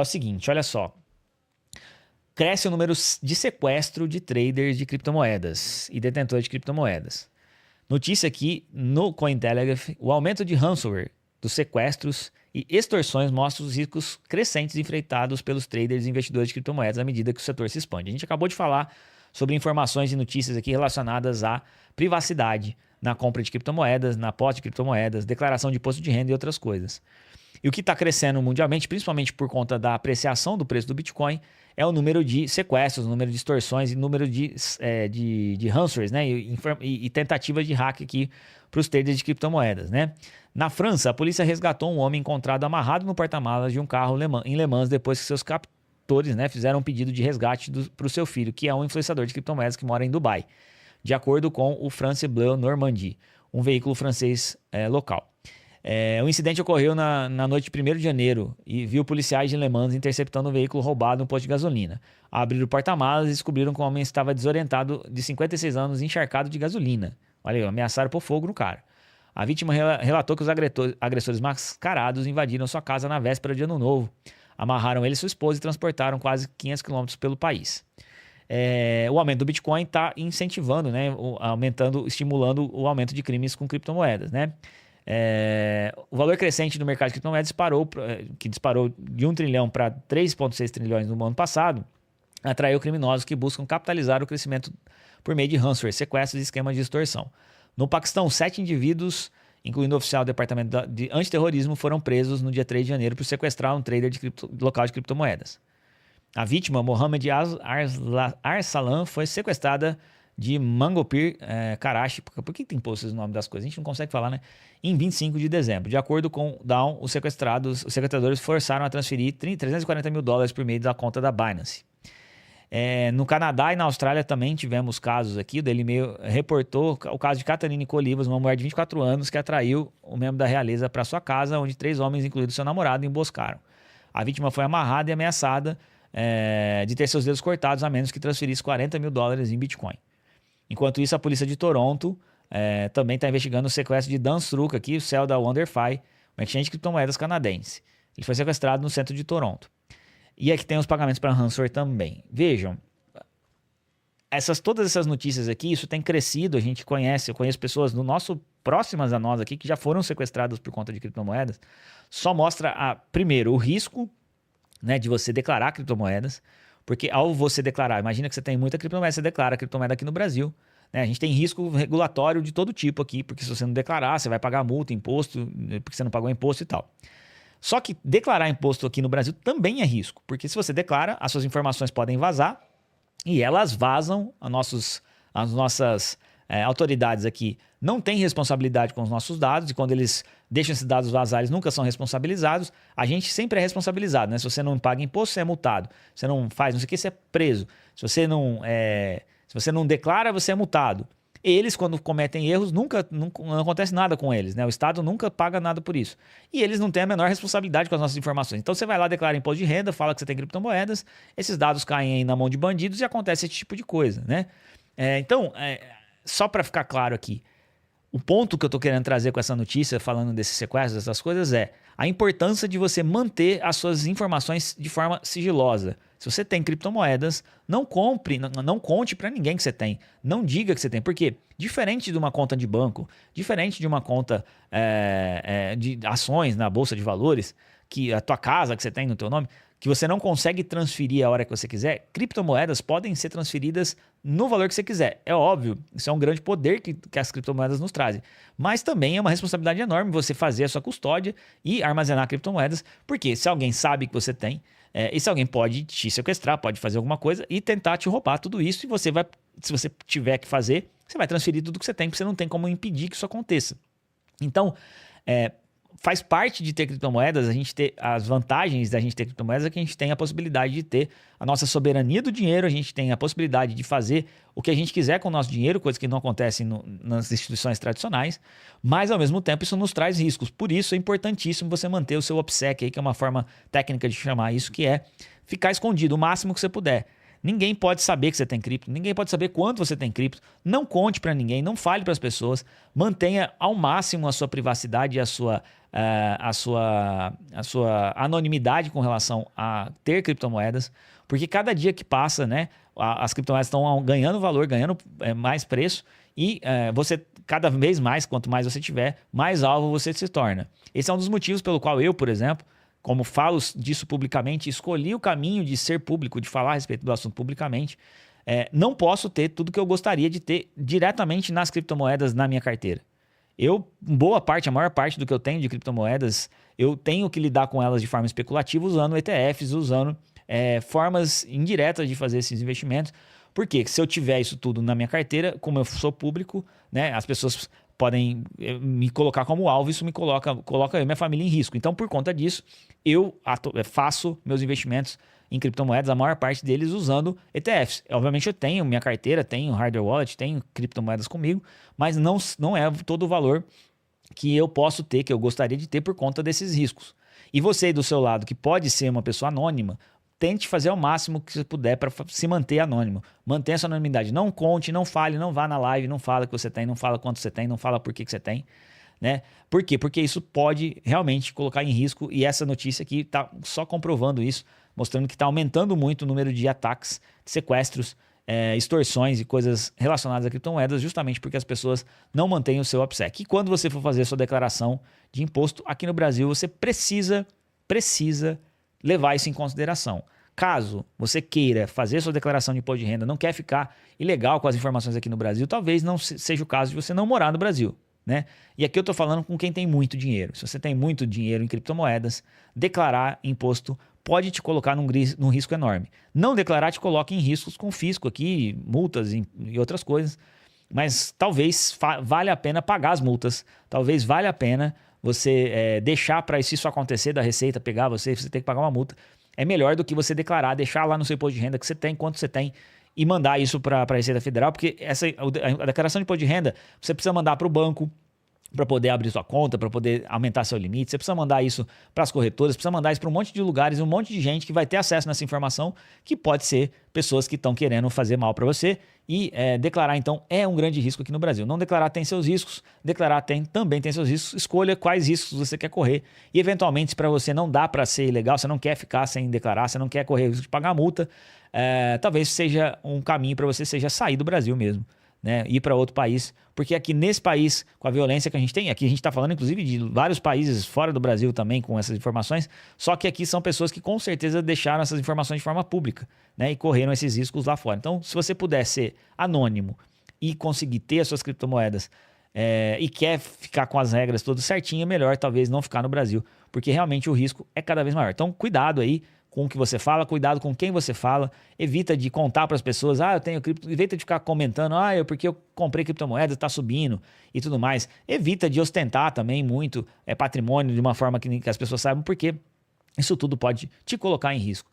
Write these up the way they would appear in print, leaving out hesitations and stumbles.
É o seguinte, olha só. Cresce o número de sequestro de traders de criptomoedas e detentores de criptomoedas. Notícia aqui no Cointelegraph, o aumento de ransomware, dos sequestros e extorsões mostra os riscos crescentes enfrentados pelos traders e investidores de criptomoedas à medida que o setor se expande. A gente acabou de falar sobre informações e notícias aqui relacionadas à privacidade na compra de criptomoedas, na posse de criptomoedas, declaração de imposto de renda e outras coisas. E o que está crescendo mundialmente, principalmente por conta da apreciação do preço do Bitcoin, é o número de sequestros, o número de extorsões e o número de ransomwares, né? E tentativas de hack aqui para os traders de criptomoedas, né? Na França, a polícia resgatou um homem encontrado amarrado no porta-malas de um carro em Le Mans depois que seus captores, né, fizeram um pedido de resgate para o seu filho, que é um influenciador de criptomoedas que mora em Dubai, de acordo com o France Bleu Normandie, um veículo francês local. O incidente ocorreu na noite de 1º de janeiro e viu policiais de Le Mans interceptando um veículo roubado no posto de gasolina. Abriram o porta-malas e descobriram que o homem estava desorientado, de 56 anos, encharcado de gasolina. Olha aí, ameaçaram pôr fogo no cara. A vítima relatou que os agressores mascarados invadiram sua casa na véspera de Ano Novo. Amarraram ele e sua esposa e transportaram quase 500 quilômetros pelo país. O aumento do Bitcoin está incentivando, né, estimulando o aumento de crimes com criptomoedas, né? O valor crescente do mercado de criptomoedas que disparou de 1 trilhão para 3,6 trilhões no ano passado, atraiu criminosos que buscam capitalizar o crescimento por meio de ransomware, sequestros e esquemas de extorsão. No Paquistão, 7 indivíduos, incluindo o oficial do Departamento de Antiterrorismo, foram presos no dia 3 de janeiro por sequestrar um trader local de criptomoedas. A vítima, Mohamed Arsalan, foi sequestrada de Mangopir, Karachi, por que tem posto esse nome das coisas? A gente não consegue falar, né? Em 25 de dezembro. De acordo com Dawn, os sequestradores forçaram a transferir $340 mil por meio da conta da Binance. No Canadá e na Austrália também tivemos casos aqui. O Daily Mail reportou o caso de Catarina Colivas, uma mulher de 24 anos que atraiu um membro da realeza para sua casa, onde 3 homens, incluindo seu namorado, emboscaram. A vítima foi amarrada e ameaçada de ter seus dedos cortados a menos que transferisse $40 mil em Bitcoin. Enquanto isso, a polícia de Toronto também está investigando o sequestro de Dan Struck, aqui, o CEO da WonderFi, uma exchange de criptomoedas canadense. Ele foi sequestrado no centro de Toronto. E aqui tem os pagamentos para ransomware também. Vejam, todas essas notícias aqui, isso tem crescido, eu conheço pessoas próximas a nós aqui que já foram sequestradas por conta de criptomoedas. Só mostra, primeiro, o risco, né, de você declarar criptomoedas, porque ao você declarar, imagina que você tem muita criptomoeda, você declara criptomoeda aqui no Brasil, né? A gente tem risco regulatório de todo tipo aqui, porque se você não declarar, você vai pagar multa, imposto, porque você não pagou imposto e tal. Só que declarar imposto aqui no Brasil também é risco, porque se você declara, as suas informações podem vazar e elas vazam, as nossas autoridades aqui não têm responsabilidade com os nossos dados e quando eles deixam esses dados vazar, eles nunca são responsabilizados. A gente sempre é responsabilizado, né? Se você não paga imposto, você é multado. Se você não faz não sei o que, você é preso. Se você não declara, você é multado. Eles, quando cometem erros, não acontece nada com eles, né? O Estado nunca paga nada por isso. E eles não têm a menor responsabilidade com as nossas informações. Então você vai lá, declara imposto de renda, fala que você tem criptomoedas, esses dados caem aí na mão de bandidos e acontece esse tipo de coisa, né? Só para ficar claro aqui, o ponto que eu estou querendo trazer com essa notícia, falando desses sequestros, dessas coisas, é a importância de você manter as suas informações de forma sigilosa. Se você tem criptomoedas, não compre, não conte para ninguém que você tem. Não diga que você tem. Porque, diferente de uma conta de banco, diferente de uma conta de ações na Bolsa de Valores, que a tua casa que você tem no teu nome, que você não consegue transferir a hora que você quiser, criptomoedas podem ser transferidas no valor que você quiser. É óbvio, isso é um grande poder que as criptomoedas nos trazem. Mas também é uma responsabilidade enorme você fazer a sua custódia e armazenar criptomoedas, porque se alguém sabe que você tem, e se alguém pode te sequestrar, pode fazer alguma coisa e tentar te roubar tudo isso, e você vai, se você tiver que fazer, você vai transferir tudo que você tem, porque você não tem como impedir que isso aconteça. Então, faz parte de ter criptomoedas, a gente ter as vantagens da gente ter criptomoedas é que a gente tem a possibilidade de ter a nossa soberania do dinheiro, a gente tem a possibilidade de fazer o que a gente quiser com o nosso dinheiro, coisa que não acontece nas instituições tradicionais, mas ao mesmo tempo isso nos traz riscos. Por isso é importantíssimo você manter o seu OPSEC aí, que é uma forma técnica de chamar isso, que é ficar escondido o máximo que você puder. Ninguém pode saber que você tem cripto, ninguém pode saber quanto você tem cripto. Não conte para ninguém, não fale para as pessoas. Mantenha ao máximo a sua privacidade e a sua anonimidade com relação a ter criptomoedas, porque cada dia que passa, né, as criptomoedas estão ganhando valor, ganhando mais preço e você, cada vez mais, quanto mais você tiver, mais alvo você se torna. Esse é um dos motivos pelo qual eu, por exemplo, como falo disso publicamente, escolhi o caminho de ser público, de falar a respeito do assunto publicamente. Não posso ter tudo que eu gostaria de ter diretamente nas criptomoedas na minha carteira. A maior parte do que eu tenho de criptomoedas, eu tenho que lidar com elas de forma especulativa, usando ETFs, usando formas indiretas de fazer esses investimentos. Porque se eu tiver isso tudo na minha carteira, como eu sou público, né, as pessoas podem me colocar como alvo, isso me coloca eu e minha família em risco. Então, por conta disso, eu faço meus investimentos em criptomoedas, a maior parte deles usando ETFs. Obviamente eu tenho minha carteira, tenho hardware wallet, tenho criptomoedas comigo, mas não é todo o valor que eu posso ter, que eu gostaria de ter por conta desses riscos. E você aí do seu lado, que pode ser uma pessoa anônima, tente fazer ao máximo que você puder para se manter anônimo. Mantenha essa anonimidade. Não conte, não fale, não vá na live, não fala que você tem, não fala quanto você tem, não fala por que você tem. Né? Por quê? Porque isso pode realmente colocar em risco, e essa notícia aqui está só comprovando isso, mostrando que está aumentando muito o número de ataques, de sequestros, extorsões e coisas relacionadas a criptomoedas, justamente porque as pessoas não mantêm o seu OPSEC. E quando você for fazer a sua declaração de imposto aqui no Brasil, você precisa levar isso em consideração. Caso você queira fazer sua declaração de imposto de renda, não quer ficar ilegal com as informações aqui no Brasil, talvez não seja o caso de você não morar no Brasil. Né? E aqui eu estou falando com quem tem muito dinheiro. Se você tem muito dinheiro em criptomoedas, declarar imposto pode te colocar num risco enorme. Não declarar te coloca em riscos com fisco aqui, multas e outras coisas, mas talvez valha a pena pagar as multas, talvez valha a pena você deixar para isso acontecer, da Receita pegar você tem que pagar uma multa. É melhor do que você declarar, deixar lá no seu imposto de renda que você tem, quanto você tem, e mandar isso para a Receita Federal, porque a declaração de imposto de renda você precisa mandar para o banco para poder abrir sua conta, para poder aumentar seu limite. Você precisa mandar isso para as corretoras, precisa mandar isso para um monte de lugares, um monte de gente que vai ter acesso nessa informação, que pode ser pessoas que estão querendo fazer mal para você. E declarar, então, é um grande risco aqui no Brasil. Não declarar tem seus riscos, declarar também tem seus riscos. Escolha quais riscos você quer correr. E, eventualmente, se para você não dá para ser ilegal, você não quer ficar sem declarar, você não quer correr o risco de pagar multa, talvez seja um caminho para você seja sair do Brasil mesmo. Né, ir para outro país, porque aqui nesse país, com a violência que a gente tem, aqui a gente está falando inclusive de vários países fora do Brasil também com essas informações, só que aqui são pessoas que com certeza deixaram essas informações de forma pública, né, e correram esses riscos lá fora. Então, se você puder ser anônimo e conseguir ter as suas criptomoedas e quer ficar com as regras todas certinho, é melhor talvez não ficar no Brasil, porque realmente o risco é cada vez maior. Então, cuidado aí com o que você fala, cuidado com quem você fala, evita de contar para as pessoas, eu tenho cripto, evita de ficar comentando, porque eu comprei criptomoedas, está subindo e tudo mais. Evita de ostentar também muito patrimônio de uma forma que as pessoas saibam, porque isso tudo pode te colocar em risco.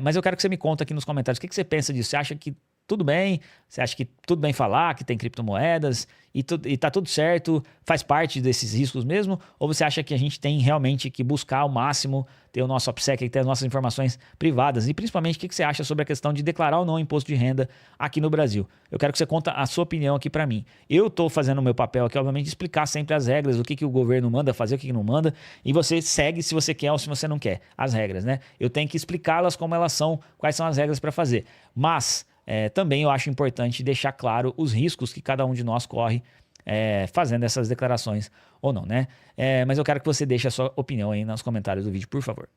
Mas eu quero que você me conte aqui nos comentários o que você pensa disso. Você acha que tudo bem? Você acha que tudo bem falar que tem criptomoedas e tá tudo certo, faz parte desses riscos mesmo? Ou você acha que a gente tem realmente que buscar ao máximo ter o nosso OPSEC, ter as nossas informações privadas? E principalmente, o que você acha sobre a questão de declarar ou não imposto de renda aqui no Brasil? Eu quero que você conte a sua opinião aqui para mim. Eu estou fazendo o meu papel aqui, obviamente, de explicar sempre as regras, o que o governo manda fazer, o que não manda, e você segue se você quer ou se você não quer as regras, né? Eu tenho que explicá-las como elas são, quais são as regras para fazer. Mas também eu acho importante deixar claro os riscos que cada um de nós corre fazendo essas declarações ou não, né? Mas eu quero que você deixe a sua opinião aí nos comentários do vídeo, por favor.